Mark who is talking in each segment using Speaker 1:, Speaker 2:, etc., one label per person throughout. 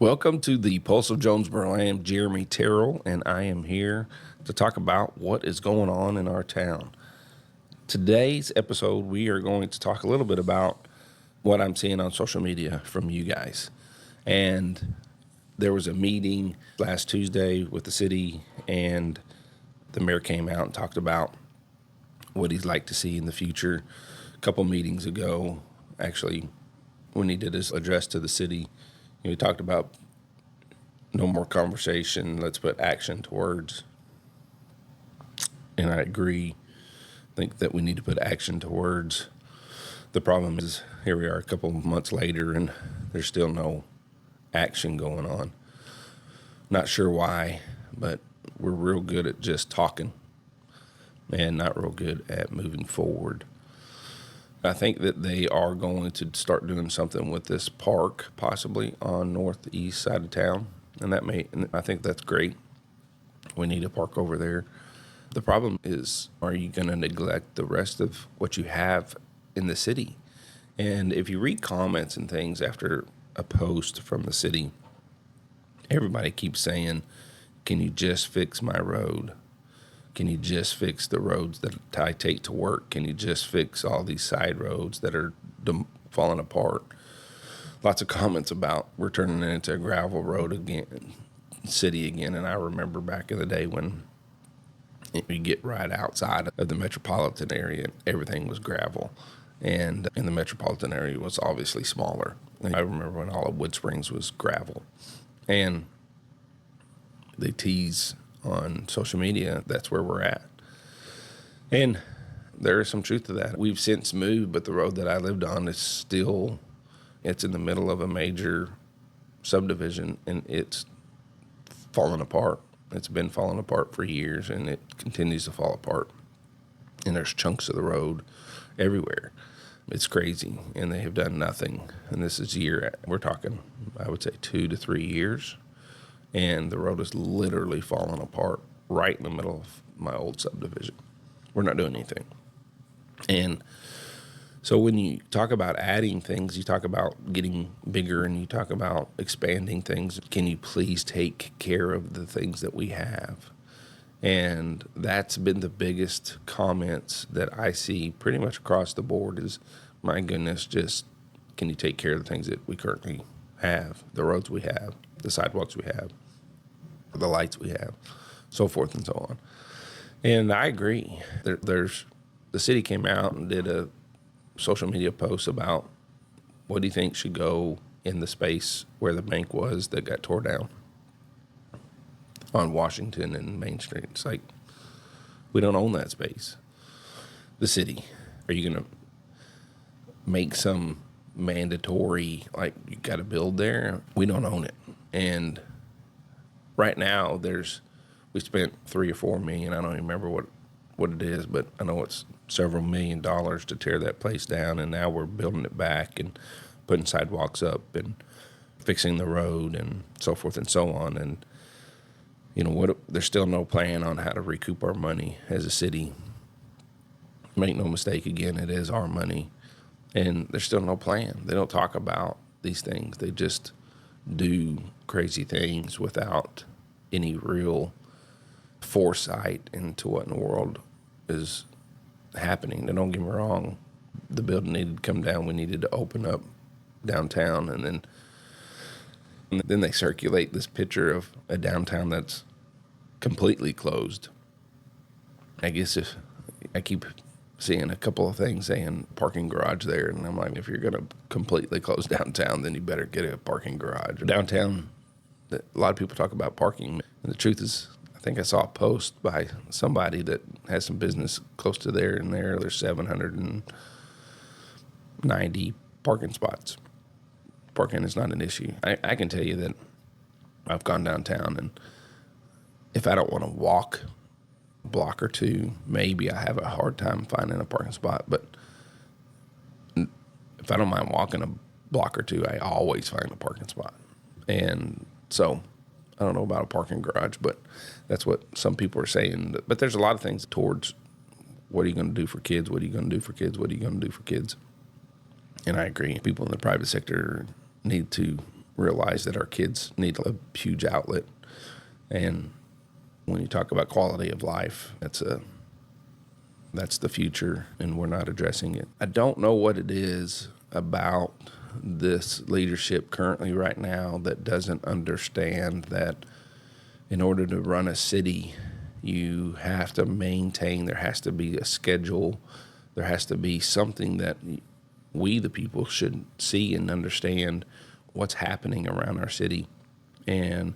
Speaker 1: Welcome to the Pulse of Jonesboro. I am Jeremy Terrell, and I am here to talk about what is going on in our town. Today's episode, we are going to talk a little bit about what I'm seeing on social media from you guys. And there was a meeting last Tuesday with the city, and the mayor came out and talked about what he'd like to see in the future. A couple meetings ago, actually, when he did his address to the city, he talked about no more conversation, let's put action to words. And I agree. I think that we need to put action to words. The problem is, here we are a couple of months later, and there's still no action going on. Not sure why, but we're real good at just talking and not real good at moving forward. I think that they are going to start doing something with this park, possibly on northeast side of town, and I think that's great. We need a park over there. The problem is, are you going to neglect the rest of what you have in the city? And if you read comments and things after a post from the city, everybody keeps saying, "Can you just fix my road? Can you just fix the roads that I take to work? Can you just fix all these side roads that are falling apart?" Lots of comments about we're turning it into a gravel road again, city again. And I remember back in the day when you get right outside of the metropolitan area, everything was gravel. And in the metropolitan area was obviously smaller. And I remember when all of Wood Springs was gravel. And they tease on social media, that's where we're at. And there is some truth to that. We've since moved, but the road that I lived on is still, it's in the middle of a major subdivision, and it's falling apart. It's been falling apart for years, and it continues to fall apart. And there's chunks of the road everywhere. It's crazy, and they have done nothing. And this is we're talking, I would say 2 to 3 years. And the road is literally falling apart right in the middle of my old subdivision. We're not doing anything. And so when you talk about adding things, you talk about getting bigger and you talk about expanding things. Can you please take care of the things that we have? And that's been the biggest comments that I see pretty much across the board is, my goodness, just can you take care of the things that we currently have, the roads we have, the sidewalks we have, the lights we have, so forth and so on. And I agree. The city came out and did a social media post about what do you think should go in the space where the bank was that got tore down on Washington and Main Street. It's like, we don't own that space. The city. Are you going to make some mandatory, like, you got to build there? We don't own it. And right now, we spent $3 or $4 million. I don't even remember what it is, but I know it's several $1 million to tear that place down. And now we're building it back and putting sidewalks up and fixing the road and so forth and so on. And there's still no plan on how to recoup our money as a city. Make no mistake, again, it is our money. And there's still no plan. They don't talk about these things. They just do crazy things without any real foresight into what in the world is happening. Now, don't get me wrong, the building needed to come down. We needed to open up downtown, and then they circulate this picture of a downtown that's completely closed. I guess if I keep seeing a couple of things saying parking garage there, and I'm like, if you're going to completely close downtown, then you better get a parking garage. Downtown, a lot of people talk about parking, and the truth is, I think I saw a post by somebody that has some business close to there, and there's 790 parking spots. Parking is not an issue. I can tell you that I've gone downtown, and if I don't want to walk a block or two, maybe I have a hard time finding a parking spot. But if I don't mind walking a block or two, I always find a parking spot. And so I don't know about a parking garage, but that's what some people are saying. But there's a lot of things towards what are you going to do for kids? What are you going to do for kids? What are you going to do for kids? And I agree. People in the private sector need to realize that our kids need a huge outlet. And when you talk about quality of life, that's the future, and we're not addressing it. I don't know what it is about this leadership currently right now that doesn't understand that in order to run a city, you have to maintain, there has to be a schedule, there has to be something that we, the people, should see and understand what's happening around our city. And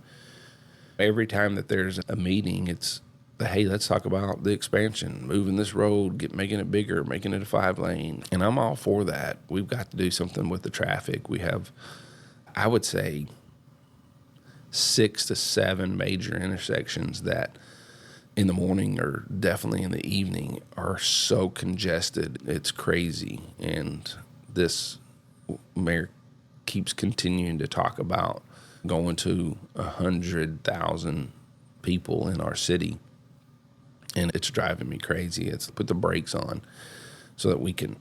Speaker 1: every time that there's a meeting, it's, hey, let's talk about the expansion, moving this road, making it bigger, making it a 5-lane. And I'm all for that. We've got to do something with the traffic. We have, I would say, 6 to 7 major intersections that in the morning or definitely in the evening are so congested. It's crazy. And this mayor keeps continuing to talk about going to 100,000 people in our city. And it's driving me crazy. It's put the brakes on so that we can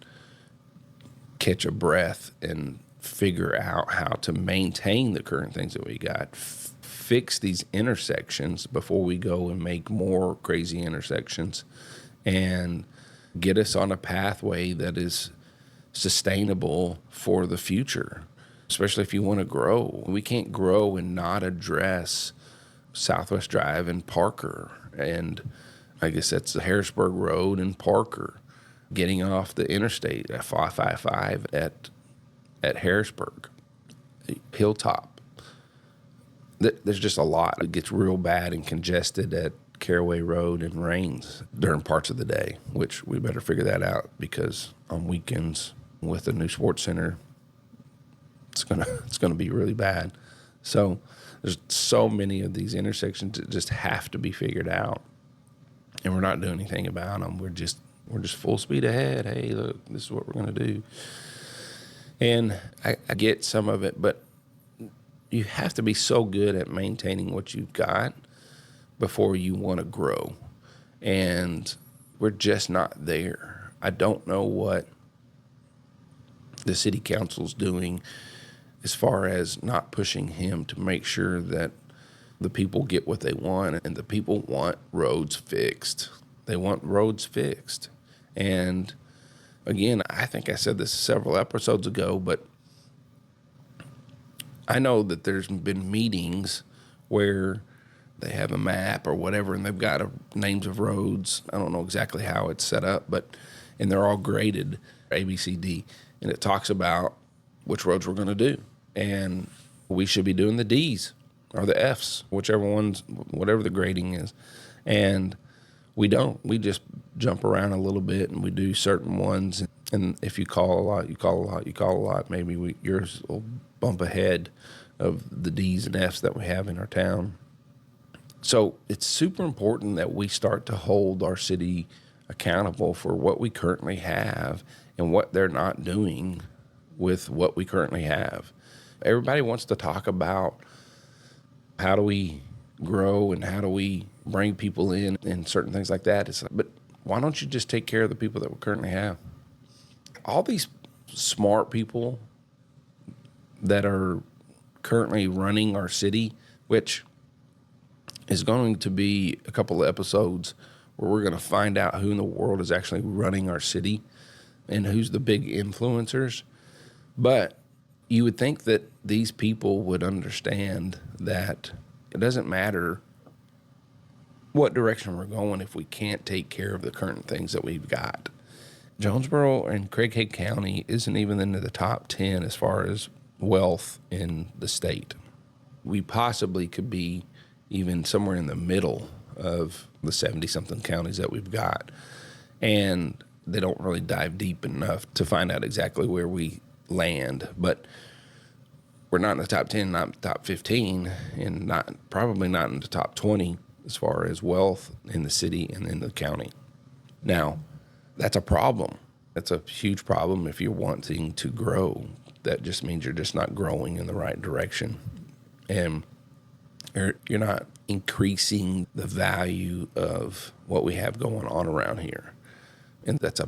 Speaker 1: catch a breath and figure out how to maintain the current things that we got, fix these intersections before we go and make more crazy intersections, and get us on a pathway that is sustainable for the future, especially if you want to grow. We can't grow and not address Southwest Drive and Parker, and I guess that's the Harrisburg Road and Parker, getting off the interstate at 555 at Harrisburg, Hilltop. There's just a lot. It gets real bad and congested at Caraway Road and Rains during parts of the day, which we better figure that out, because on weekends with the new sports center, it's gonna be really bad. So there's so many of these intersections that just have to be figured out, and we're not doing anything about them. We're just full speed ahead. Hey, look, this is what we're gonna do. And I get some of it, but you have to be so good at maintaining what you've got before you want to grow. And we're just not there. I don't know what the city council's doing as far as not pushing him to make sure that the people get what they want, and the people want roads fixed. They want roads fixed. And again, I think I said this several episodes ago, but I know that there's been meetings where they have a map or whatever, and they've got names of roads. I don't know exactly how it's set up, and they're all graded A, B, C, D, and it talks about which roads we're going to do. And we should be doing the D's or the F's, whatever the grading is. And we don't. We just jump around a little bit, and we do certain ones. And if you call a lot, you call a lot, you call a lot. Maybe yours will bump ahead of the D's and F's that we have in our town. So it's super important that we start to hold our city accountable for what we currently have and what they're not doing with what we currently have. Everybody wants to talk about how do we grow and how do we bring people in and certain things like that. It's like, but why don't you just take care of the people that we currently have? All these smart people that are currently running our city, which is going to be a couple of episodes where we're going to find out who in the world is actually running our city and who's the big influencers. But you would think that these people would understand that it doesn't matter what direction we're going if we can't take care of the current things that we've got. Jonesboro and Craighead County isn't even into the top 10 as far as wealth in the state. We possibly could be even somewhere in the middle of the 70-something counties that we've got. And they don't really dive deep enough to find out exactly where we land. But we're not in the top 10, not the top 15, and probably not in the top 20 as far as wealth in the city and in the county. Now, that's a problem. That's a huge problem if you're wanting to grow. That just means you're just not growing in the right direction. And you're not increasing the value of what we have going on around here. And that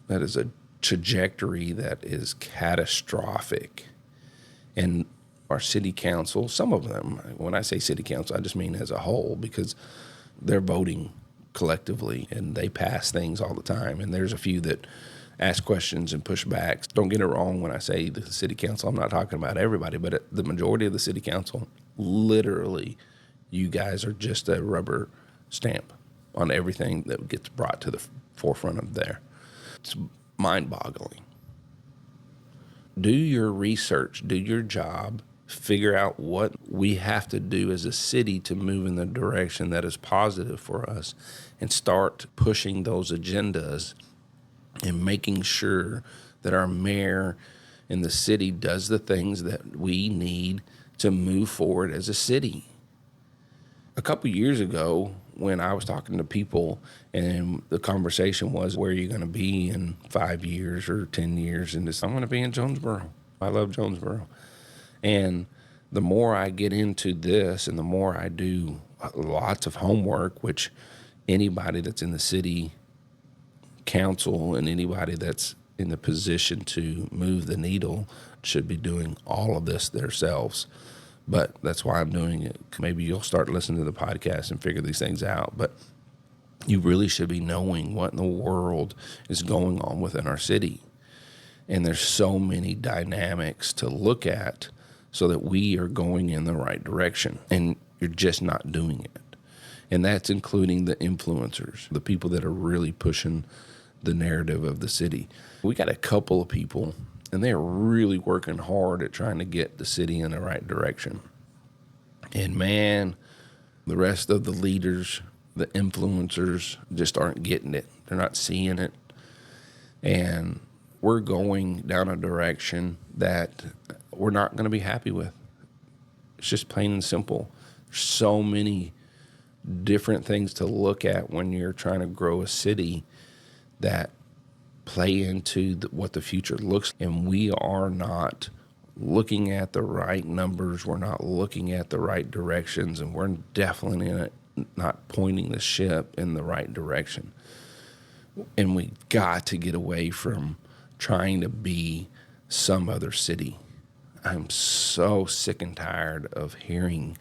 Speaker 1: is a trajectory that is catastrophic. And our city council, some of them, when I say city council, I just mean as a whole, because they're voting collectively and they pass things all the time. And there's a few that ask questions and push back. Don't get it wrong when I say the city council. I'm not talking about everybody, but the majority of the city council, literally, you guys are just a rubber stamp on everything that gets brought to the forefront of there. It's mind-boggling. Do your research, do your job, figure out what we have to do as a city to move in the direction that is positive for us, and start pushing those agendas and making sure that our mayor and the city does the things that we need to move forward as a city. A couple years ago, when I was talking to people and the conversation was, where are you going to be in 5 years or 10 years? And I'm going to be in Jonesboro. I love Jonesboro. And the more I get into this and the more I do lots of homework, which anybody that's in the city council and anybody that's in the position to move the needle should be doing all of this themselves. But that's why I'm doing it. Maybe you'll start listening to the podcast and figure these things out. But you really should be knowing what in the world is going on within our city. And there's so many dynamics to look at so that we are going in the right direction. And you're just not doing it. And that's including the influencers, the people that are really pushing the narrative of the city. We got a couple of people, and they're really working hard at trying to get the city in the right direction. And man, the rest of the leaders, the influencers, just aren't getting it. They're not seeing it. And we're going down a direction that we're not going to be happy with. It's just plain and simple. There's so many different things to look at when you're trying to grow a city that play into what the future looks like. And we are not looking at the right numbers. We're not looking at the right directions, and we're definitely not pointing the ship in the right direction. And we got to get away from trying to be some other city. I'm so sick and tired of hearing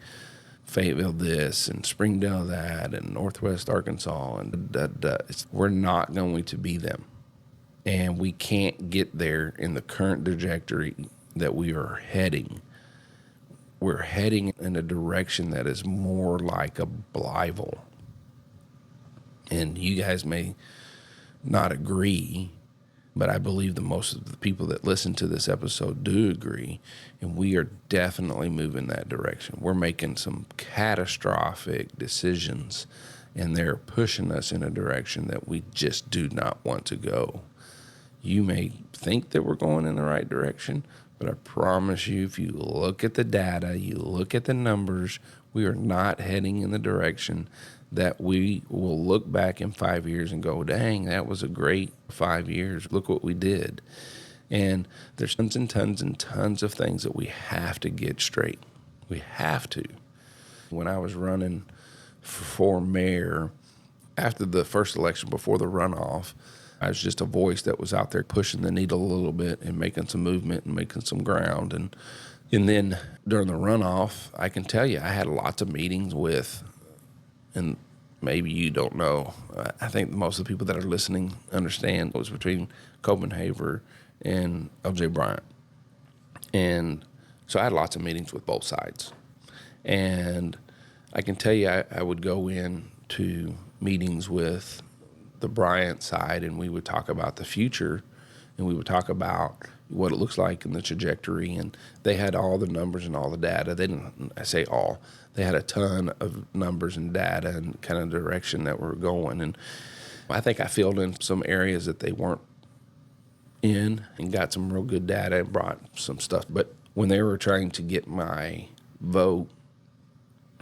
Speaker 1: Fayetteville this and Springdale that and Northwest Arkansas and we're not going to be them. And we can't get there in the current trajectory that we are heading. We're heading in a direction that is more like a Blytheville. And you guys may not agree, but I believe the most of the people that listen to this episode do agree, and we are definitely moving that direction. We're making some catastrophic decisions, and they're pushing us in a direction that we just do not want to go. You may think that we're going in the right direction, but I promise you, if you look at the data, you look at the numbers, we are not heading in the direction that we will look back in 5 years and go, dang, that was a great 5 years. Look what we did. And there's tons and tons and tons of things that we have to get straight. We have to. When I was running for mayor, after the first election, before the runoff, I was just a voice that was out there pushing the needle a little bit and making some movement and making some ground. And then during the runoff, I can tell you, I had lots of meetings with, and maybe you don't know, I think most of the people that are listening understand, it was between Copenhaver and LJ Bryant. And so I had lots of meetings with both sides. And I can tell you, I would go in to meetings with the Bryant side, and we would talk about the future, and we would talk about what it looks like in the trajectory. And they had all the numbers and all the data. They didn't, I say all, they had a ton of numbers and data and kind of direction that we're going. And I think I filled in some areas that they weren't in and got some real good data and brought some stuff. But when they were trying to get my vote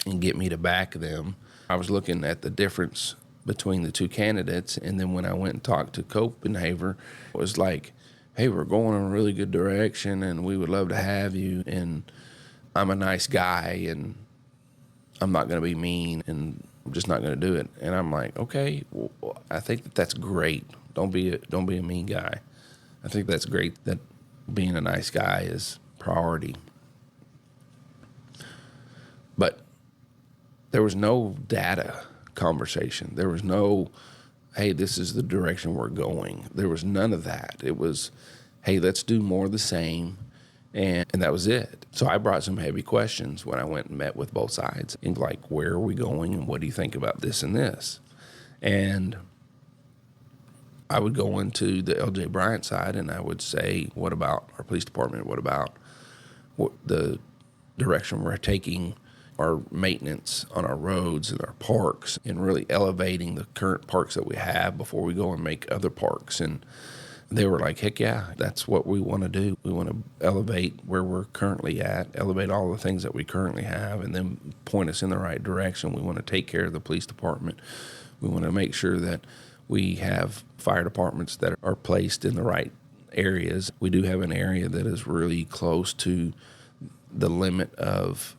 Speaker 1: and get me to back them, I was looking at the difference between the two candidates. And then when I went and talked to Copenhaver, it was like, hey, we're going in a really good direction and we would love to have you. And I'm a nice guy and I'm not going to be mean and I'm just not going to do it. And I'm like, okay, well, I think that's great. Don't be a mean guy. I think that's great that being a nice guy is priority. there was no data conversation. There was no, hey, this is the direction we're going. There was none of that. It was, hey, let's do more of the same. And that was it. So I brought some heavy questions when I went and met with both sides. And like, where are we going and what do you think about this and this? And I would go into the LJ Bryant side and I would say, what about our police department? What about the direction we're taking our maintenance on our roads and our parks and really elevating the current parks that we have before we go and make other parks? And they were like, heck yeah, that's what we want to do. We want to elevate where we're currently at, elevate all the things that we currently have, and then point us in the right direction. We want to take care of the police department. We want to make sure that we have fire departments that are placed in the right areas. We do have an area that is really close to the limit of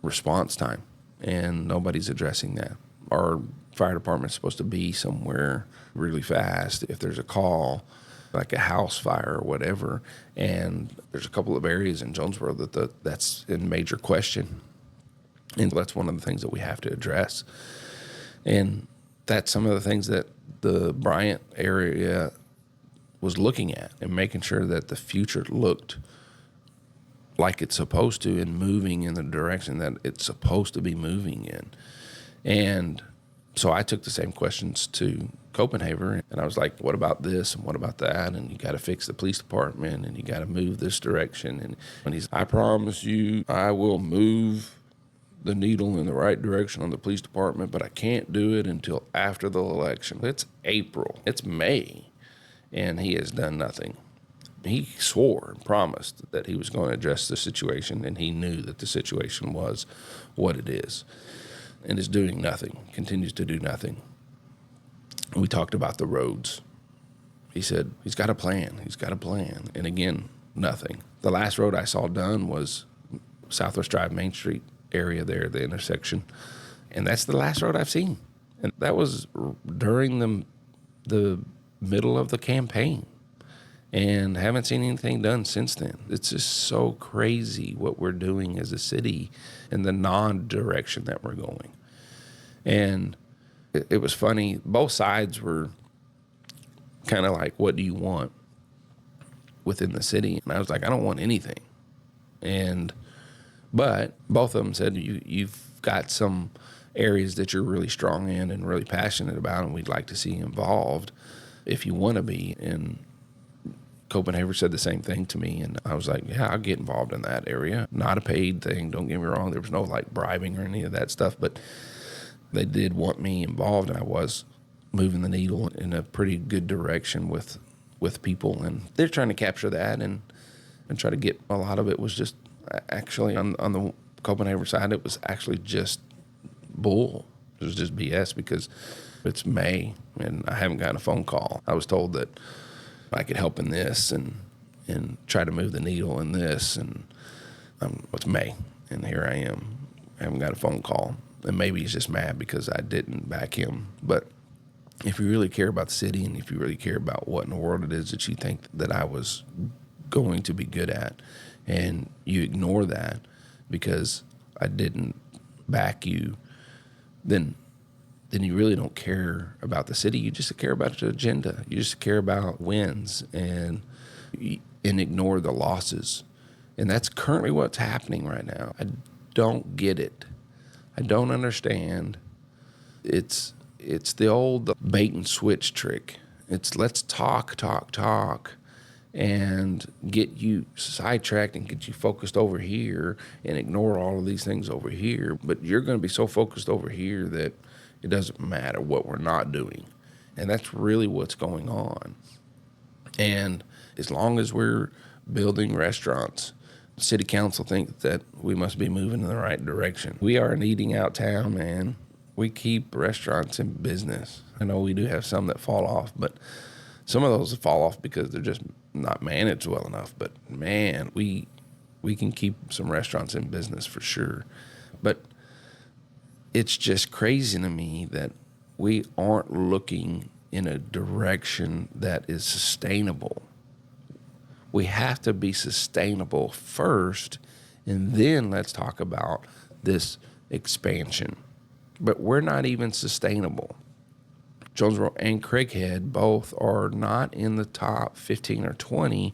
Speaker 1: response time, and nobody's addressing that. Our fire department is supposed to be somewhere really fast if there's a call, like a house fire or whatever, and there's a couple of areas in Jonesboro that's in major question, and that's one of the things that we have to address. And that's some of the things that the Bryant area was looking at and making sure that the future looked like it's supposed to and moving in the direction that it's supposed to be moving in. And so I took the same questions to Copenhagen, and I was like, what about this and what about that? And you got to fix the police department and you got to move this direction. And he's, I promise you, I will move the needle in the right direction on the police department, but I can't do it until after the election. It's April, it's May, and he has done nothing. He swore and promised that he was going to address the situation, and he knew that the situation was what it is, and is doing nothing, continues to do nothing. We talked about the roads. He said he's got a plan. He's got a plan. And again, nothing. The last road I saw done was Southwest Drive, Main Street area there, the intersection. And that's the last road I've seen. And that was during the middle of the campaign. And haven't seen anything done since then. It's just so crazy what we're doing as a city in the non-direction that we're going. And it was funny. Both sides were kind of like, what do you want within the city? And I was like, I don't want anything. But both of them said, you've got some areas that you're really strong in and really passionate about, and we'd like to see you involved if you want to be. And Copenhagen said the same thing to me, and I was like, yeah, I'll get involved in that area. Not a paid thing, don't get me wrong. There was no like bribing or any of that stuff, but they did want me involved, and I was moving the needle in a pretty good direction with people, and they're trying to capture that and try to get a lot of it. Was just actually on the Copenhagen side, it was actually just bull. It was just BS because it's May and I haven't gotten a phone call. I was told that I could help in this and try to move the needle in this, and it's May and here I am. I haven't got a phone call. And maybe he's just mad because I didn't back him. But if you really care about the city and if you really care about what in the world it is that you think that I was going to be good at, and you ignore that because I didn't back you, then you really don't care about the city. You just care about the agenda. You just care about wins and ignore the losses. And that's currently what's happening right now. I don't get it. I don't understand. It's the old bait and switch trick. It's let's talk, and get you sidetracked and get you focused over here and ignore all of these things over here. But you're going to be so focused over here that it doesn't matter what we're not doing. And that's really what's going on. And as long as we're building restaurants, city council think that we must be moving in the right direction. We are an eating out town, man. We keep restaurants in business. I know we do have some that fall off, but some of those fall off because they're just not managed well enough. But man, we can keep some restaurants in business for sure. But it's just crazy to me that we aren't looking in a direction that is sustainable. We have to be sustainable first, and then let's talk about this expansion. but we're not even sustainable. Jonesboro and Craighead both are not in the top 15 or 20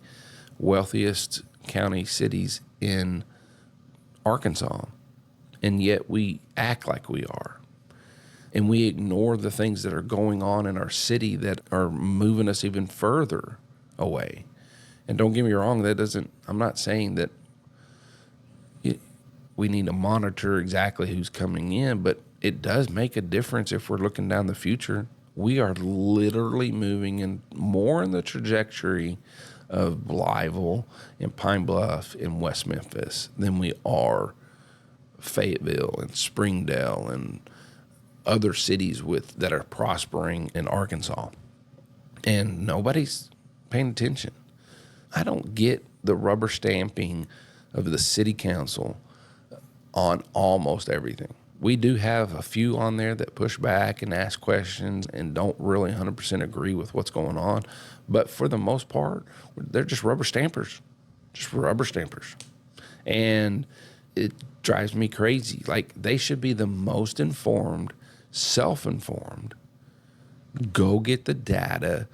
Speaker 1: wealthiest county cities in Arkansas, and yet we act like we are. And we ignore the things that are going on in our city that are moving us even further away. And don't get me wrong, I'm not saying that we need to monitor exactly who's coming in, but it does make a difference if we're looking down the future. We are literally moving in more in the trajectory of Blytheville and Pine Bluff and West Memphis than we are Fayetteville and Springdale and other cities that are prospering in Arkansas. And nobody's paying attention. I don't get the rubber stamping of the city council on almost everything. We do have a few on there that push back and ask questions and don't really 100% agree with what's going on. But for the most part, they're just rubber stampers. And it drives me crazy. Like, they should be the most informed, self-informed. Go get the data.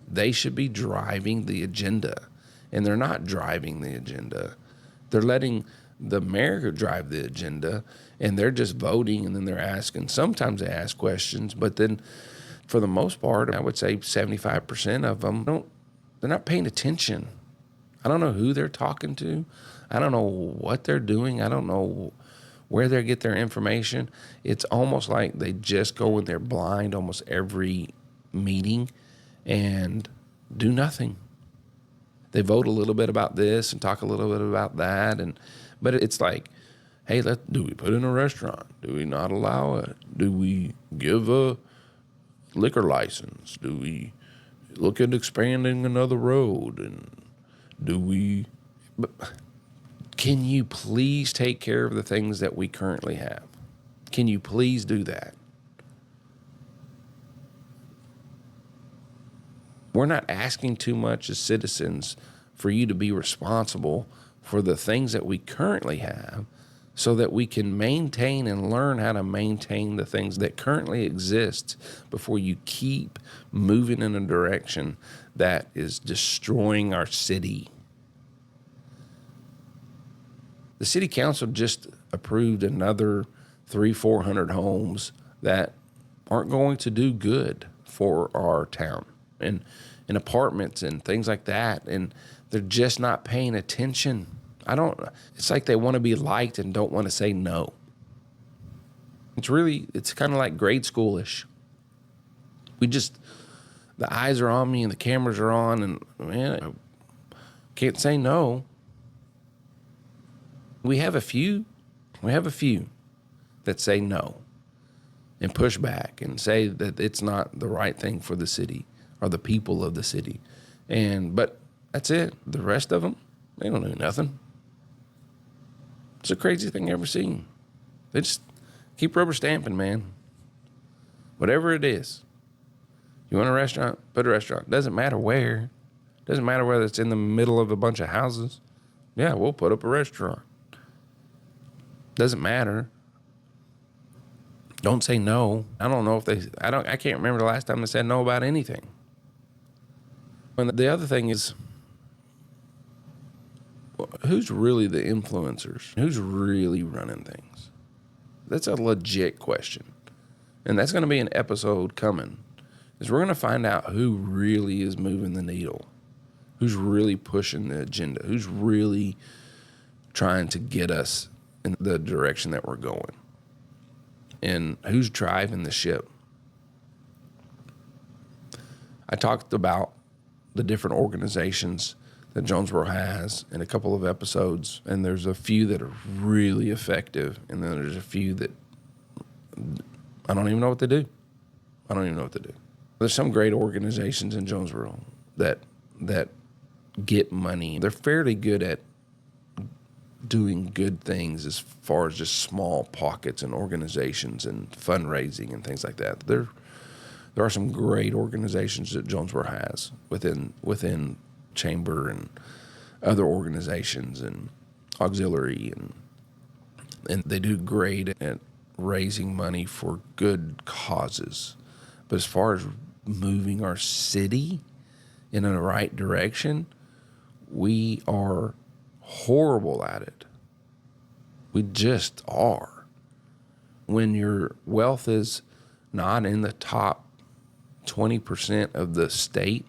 Speaker 1: They should be driving the agenda. And they're not driving the agenda. They're letting the mayor drive the agenda, and they're just voting, and then they're asking. Sometimes they ask questions, but then for the most part, I would say 75% of them they're not paying attention. I don't know who they're talking to. I don't know what they're doing. I don't know where they get their information. It's almost like they just go in there blind almost every meeting and do nothing. They vote a little bit about this and talk a little bit about that, but it's like, hey, do we put in a restaurant? Do we not allow it? Do we give a liquor license? Do we look at expanding another road? And can you please take care of the things that we currently have? Can you please do that? We're not asking too much as citizens for you to be responsible for the things that we currently have so that we can maintain and learn how to maintain the things that currently exist before you keep moving in a direction that is destroying our city. The city council just approved another 300-400 homes that aren't going to do good for our town, and apartments and things like that, and they're just not paying attention. It's like they want to be liked and don't want to say no. It's kind of like grade schoolish. The eyes are on me and the cameras are on, and man, I can't say no. We have a few that say no and push back and say that it's not the right thing for the city or the people of the city. But that's it. The rest of them, they don't do nothing. It's the craziest thing I've ever seen. They just keep rubber stamping, man. Whatever it is. You want a restaurant? Put a restaurant. Doesn't matter where. Doesn't matter whether it's in the middle of a bunch of houses. Yeah, we'll put up a restaurant. Doesn't matter. Don't say no. I don't know if I can't remember the last time they said no about anything. And the other thing is, who's really the influencers? Who's really running things? That's a legit question. And that's going to be an episode coming. Is we're going to find out who really is moving the needle. Who's really pushing the agenda. Who's really trying to get us in the direction that we're going. And who's driving the ship. I talked about the different organizations that Jonesboro has in a couple of episodes, and there's a few that are really effective, and then there's a few that I don't even know what to do. There's some great organizations in Jonesboro that get money. They're fairly good at doing good things as far as just small pockets and organizations and fundraising and things like that. There are some great organizations that Jonesboro has within Chamber and other organizations and auxiliary, and they do great at raising money for good causes. But as far as moving our city in the right direction, we are horrible at it. We just are. When your wealth is not in the top 20% of the state,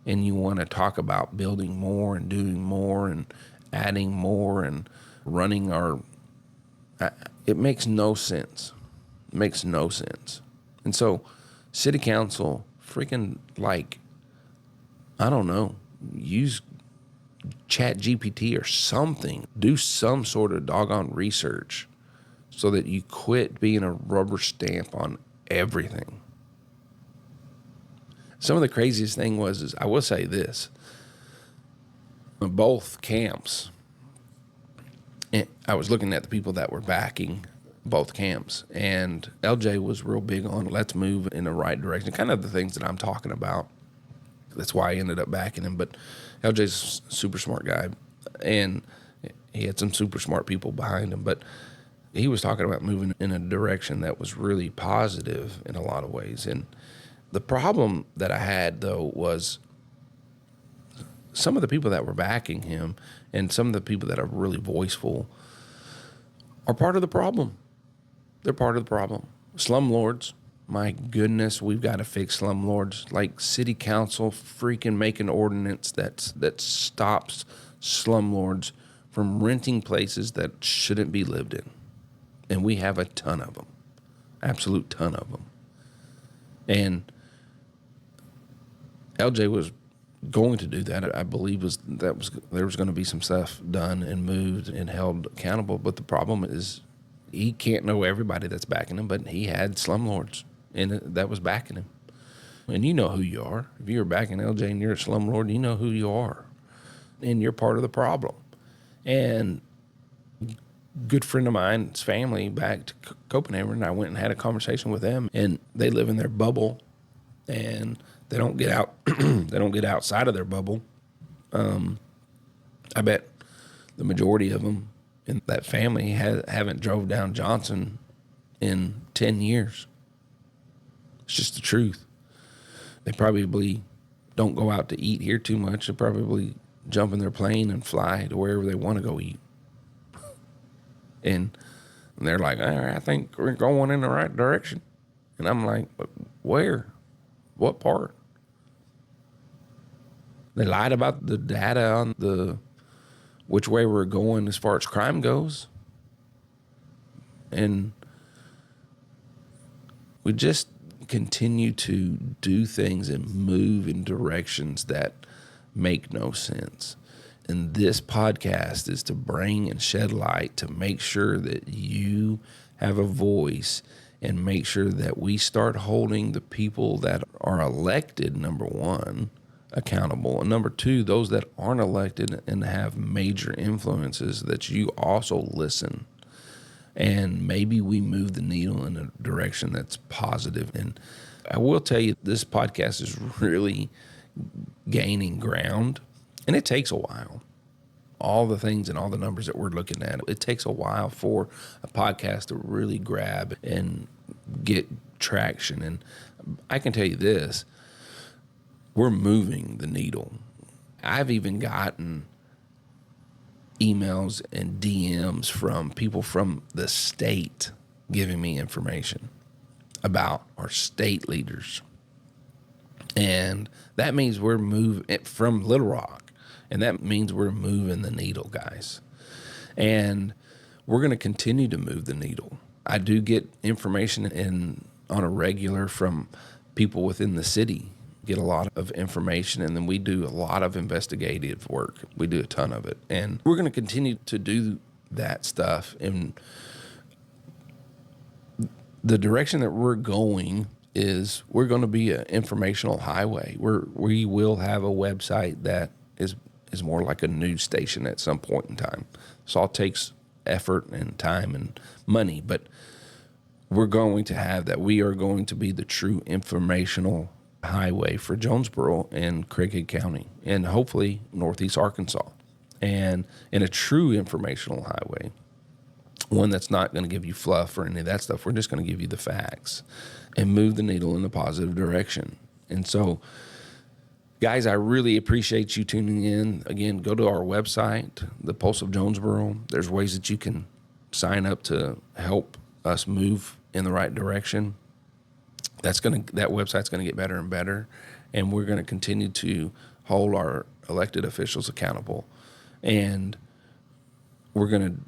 Speaker 1: and you want to talk about building more and doing more and adding more and running it makes no sense. It makes no sense. And so city council freaking, like, I don't know, use Chat GPT or something. Do some sort of doggone research so that you quit being a rubber stamp on everything. Some of the craziest thing is I will say this, both camps, and I was looking at the people that were backing both camps, and LJ was real big on let's move in the right direction, kind of the things that I'm talking about. That's why I ended up backing him. But LJ's a super smart guy, and he had some super smart people behind him. But he was talking about moving in a direction that was really positive in a lot of ways. And the problem that I had, though, was some of the people that were backing him and some of the people that are really voiceful are part of the problem. They're part of the problem. Slumlords. My goodness, we've got to fix slumlords. Like city council freaking make an ordinance that stops slumlords from renting places that shouldn't be lived in. And we have a ton of them. Absolute ton of them. And LJ was going to do that. I believe there was going to be some stuff done and moved and held accountable. But the problem is he can't know everybody that's backing him, but he had slumlords that was backing him. And you know who you are. If you're backing LJ and you're a slumlord, you know who you are. And you're part of the problem. And good friend of mine's family back to Copenhagen, and I went and had a conversation with them, and they live in their bubble, and they don't get out. They don't get outside of their bubble. I bet the majority of them in that family haven't drove down Johnson in 10 years. It's just the truth. They probably don't go out to eat here too much. They probably jump in their plane and fly to wherever they want to go eat. And they're like, all right, I think we're going in the right direction. And I'm like, where? What part? They lied about the data on which way we're going as far as crime goes. And we just continue to do things and move in directions that make no sense. And this podcast is to bring and shed light to make sure that you have a voice and make sure that we start holding the people that are elected, number one, accountable. And number two, those that aren't elected and have major influences, that you also listen. And maybe we move the needle in a direction that's positive. And I will tell you, this podcast is really gaining ground. And it takes a while. All the things and all the numbers that we're looking at, it takes a while for a podcast to really grab and get traction. And I can tell you this, we're moving the needle. I've even gotten emails and DMs from people from the state giving me information about our state leaders. And that means we're moving from Little Rock. And that means we're moving the needle, guys. And we're going to continue to move the needle. I do get information on a regular from people within the city, get a lot of information, and then we do a lot of investigative work. We do a ton of it. And we're going to continue to do that stuff. And the direction that we're going is we're going to be an informational highway. We will have a website that is more like a news station at some point in time. This all takes effort and time and money, but we're going to have that. We are going to be the true informational highway for Jonesboro and Craighead County and hopefully Northeast Arkansas. And in a true informational highway, one that's not going to give you fluff or any of that stuff. We're just going to give you the facts and move the needle in a positive direction. And so, guys, I really appreciate you tuning in. Again, go to our website, the Pulse of Jonesboro. There's ways that you can sign up to help us move in the right direction. That website's going to get better and better, and we're going to continue to hold our elected officials accountable. And we're going to,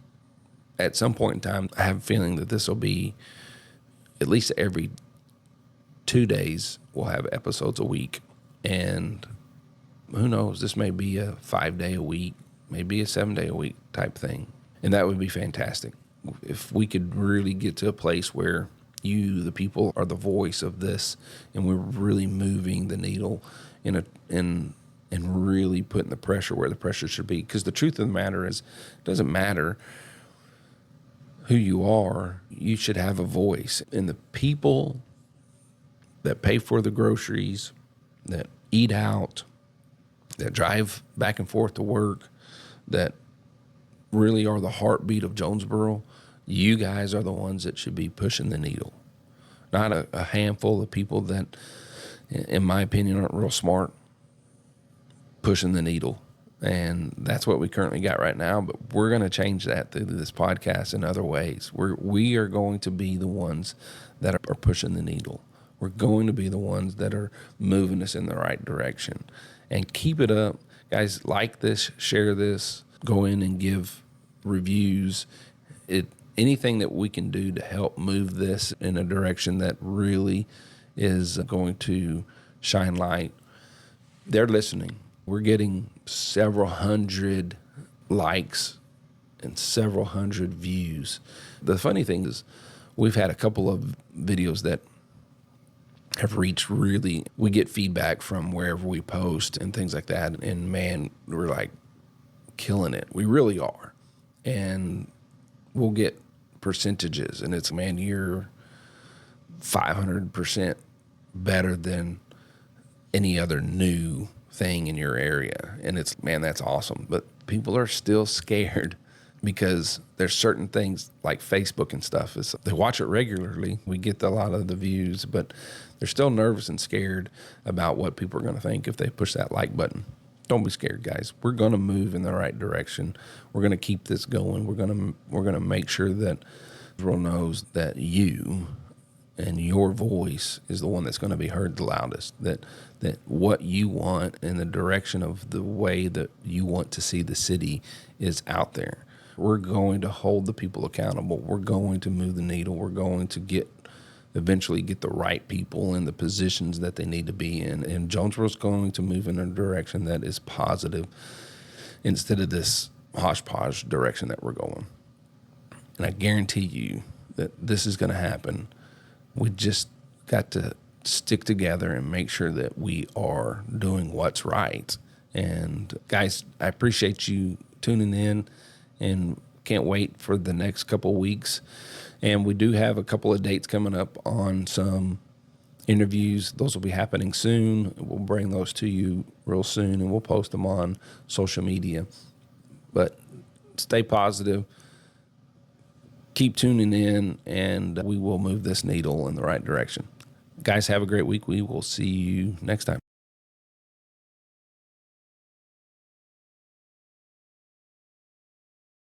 Speaker 1: at some point in time, I have a feeling that this will be at least every 2 days. We'll have episodes a week, and who knows, this may be a 5-day a week, maybe a 7-day a week type thing. And that would be fantastic. If we could really get to a place where you, the people, are the voice of this, and we're really moving the needle and really putting the pressure where the pressure should be. Because the truth of the matter is, it doesn't matter who you are, you should have a voice. And the people that pay for the groceries, that eat out, that drive back and forth to work, that really are the heartbeat of Jonesboro, you guys are the ones that should be pushing the needle. Not a handful of people that, in my opinion, aren't real smart, pushing the needle. And that's what we currently got right now, but we're going to change that through this podcast in other ways. We are going to be the ones that are pushing the needle. We're going to be the ones that are moving us in the right direction. And keep it up. Guys, like this, share this, go in and give reviews. Anything that we can do to help move this in a direction that really is going to shine light. They're listening. We're getting several hundred likes and several hundred views. The funny thing is, we've had a couple of videos that have reached we get feedback from wherever we post and things like that. And man, we're like killing it. We really are. And we'll get percentages, and it's, man, you're 500% better than any other new thing in your area. And it's, man, that's awesome. But people are still scared because there's certain things like Facebook and stuff. They watch it regularly. We get a lot of the views, but they're still nervous and scared about what people are going to think if they push that like button. Don't be scared, guys. We're going to move in the right direction. We're going to keep this going. We're going to make sure that the world knows that you and your voice is the one that's going to be heard the loudest. That what you want in the direction of the way that you want to see the city is out there. We're going to hold the people accountable. We're going to move the needle. We're going to eventually get the right people in the positions that they need to be in. And Jonesboro's going to move in a direction that is positive instead of this hodgepodge direction that we're going. And I guarantee you that this is going to happen. We just got to stick together and make sure that we are doing what's right. And guys, I appreciate you tuning in and can't wait for the next couple of weeks. And we do have a couple of dates coming up on some interviews. Those will be happening soon. We'll bring those to you real soon, and we'll post them on social media. But stay positive. Keep tuning in, and we will move this needle in the right direction. Guys, have a great week. We will see you next time.